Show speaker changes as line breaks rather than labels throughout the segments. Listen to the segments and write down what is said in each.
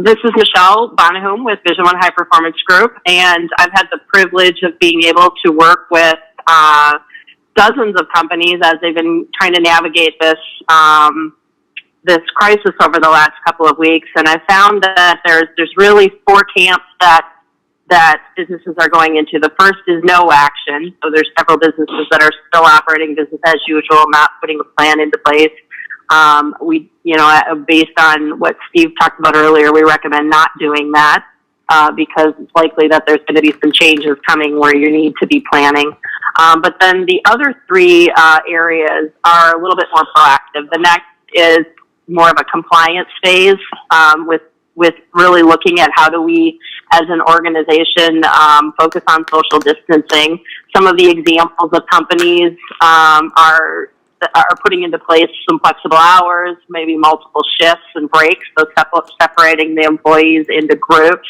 This is Michelle Bonahoom with Vision One High Performance Group, and I've had the privilege of being able to work with dozens of companies as they've been trying to navigate this this crisis over the last couple of weeks. And I found that there's really four camps that businesses are going into. The first is no action. So there's several businesses that are still operating business as usual, not putting a plan into place. Based on what Steve talked about earlier, we recommend not doing that because it's likely that there's going to be some changes coming where you need to be planning. But then the other three areas are a little bit more proactive. The next is more of a compliance phase with really looking at how do we, as an organization, focus on social distancing. Some of the examples of companies are putting into place some flexible hours, maybe multiple shifts and breaks, so separating the employees into groups,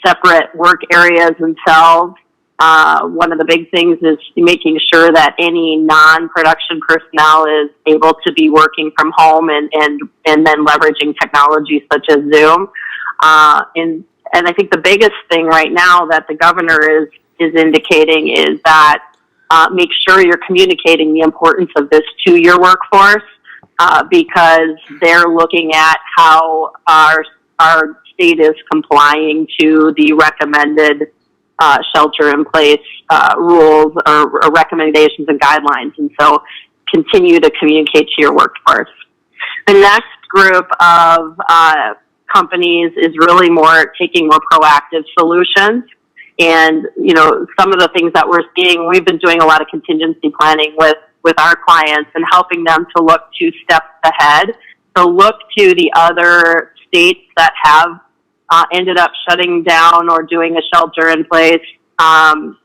separate work areas themselves. One of the big things is making sure that any non-production personnel is able to be working from home and then leveraging technology such as Zoom. And I think the biggest thing right now that the governor is indicating is that make sure you're communicating the importance of this to your workforce because they're looking at how our state is complying to the recommended shelter-in-place rules or recommendations and guidelines. And so continue to communicate to your workforce. The next group of companies is really taking more proactive solutions. And, some of the things that we're seeing, we've been doing a lot of contingency planning with our clients and helping them to look 2 steps ahead. So look to the other states that have ended up shutting down or doing a shelter in place and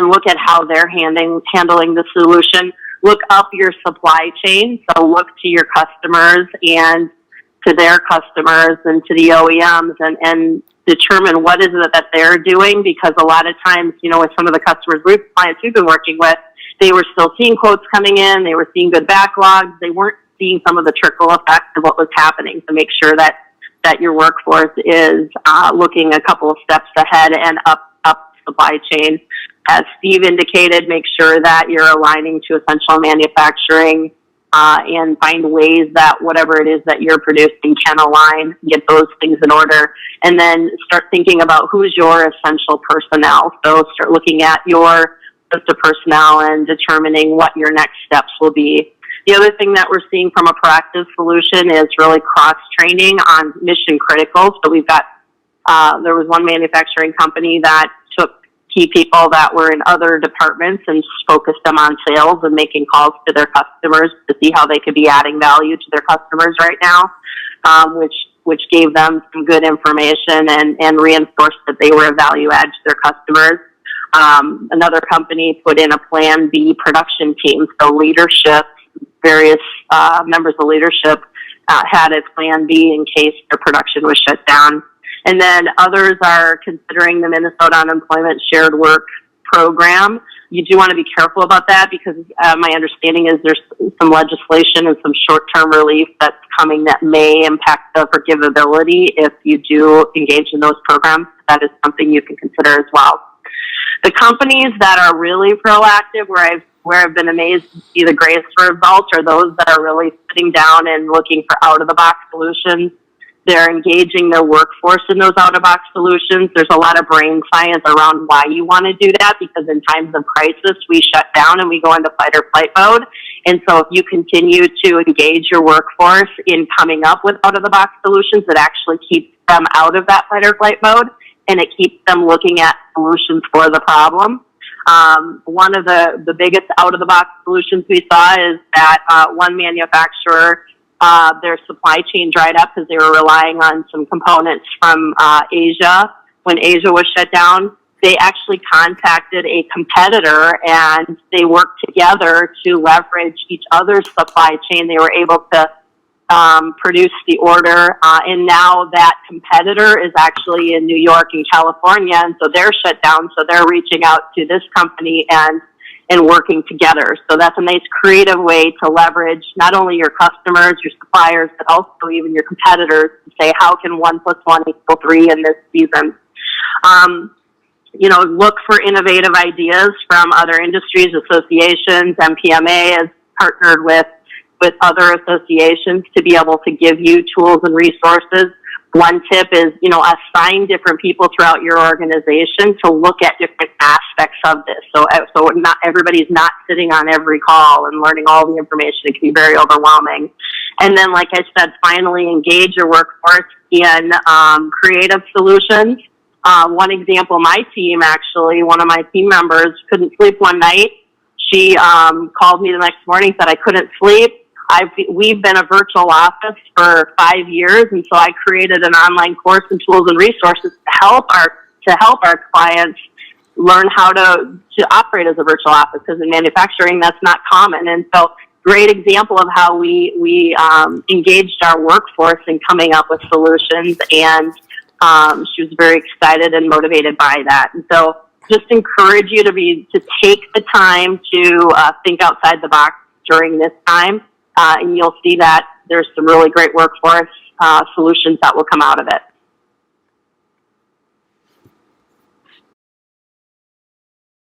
look at how they're handling the solution. Look up your supply chain. So look to your customers and to their customers and to the OEMs and determine what is it that they're doing, because a lot of times, with some of the clients we've been working with, they were still seeing quotes coming in, they were seeing good backlogs, they weren't seeing some of the trickle effects of what was happening. So make sure that your workforce is looking a couple of steps ahead and up supply chain. As Steve indicated, make sure that you're aligning to essential manufacturing and find ways that whatever it is that you're producing can align, get those things in order, and then start thinking about who's your essential personnel. So start looking at your list of personnel and determining what your next steps will be. The other thing that we're seeing from a proactive solution is really cross-training on mission critical. So we've got, there was one manufacturing company that took key people that were in other departments and focused them on sales and making calls to their customers to see how they could be adding value to their customers right now, which gave them some good information and reinforced that they were a value add to their customers. Another company put in a Plan B production team, so leadership, various members of leadership had a Plan B in case their production was shut down. And then others are considering the Minnesota Unemployment Shared Work Program. You do want to be careful about that because my understanding is there's some legislation and some short-term relief that's coming that may impact the forgivability if you do engage in those programs. That is something you can consider as well. The companies that are really proactive, where I've been amazed to see the greatest results, are those that are really sitting down and looking for out-of-the-box solutions. They're engaging their workforce in those out-of-box solutions. There's a lot of brain science around why you want to do that, because in times of crisis, we shut down and we go into fight or flight mode. And so if you continue to engage your workforce in coming up with out-of-the-box solutions, it actually keeps them out of that fight or flight mode, and it keeps them looking at solutions for the problem. One of the biggest out-of-the-box solutions we saw is that one manufacturer, their supply chain dried up because they were relying on some components from Asia. When Asia was shut down, they actually contacted a competitor and they worked together to leverage each other's supply chain. They were able to produce the order, and now that competitor is actually in New York and California, and so they're shut down, so they're reaching out to this company and and working together. So that's a nice creative way to leverage not only your customers, your suppliers, but also even your competitors to say, how can 1 + 1 = 3 in this season? Look for innovative ideas from other industries, associations. MPMA has partnered with other associations to be able to give you tools and resources. One tip is, assign different people throughout your organization to look at different aspects of this. So not everybody's not sitting on every call and learning all the information. It can be very overwhelming. And then, like I said, finally engage your workforce in creative solutions. One example, one of my team members couldn't sleep one night. She called me the next morning, said, I couldn't sleep. We've been a virtual office for 5 years, and so I created an online course and tools and resources to help our clients learn how to operate as a virtual office, because in manufacturing that's not common. And so, great example of how we engaged our workforce in coming up with solutions, and she was very excited and motivated by that. And so, just encourage you to take the time to think outside the box during this time. And you'll see that there's some really great workforce solutions that will come out of it.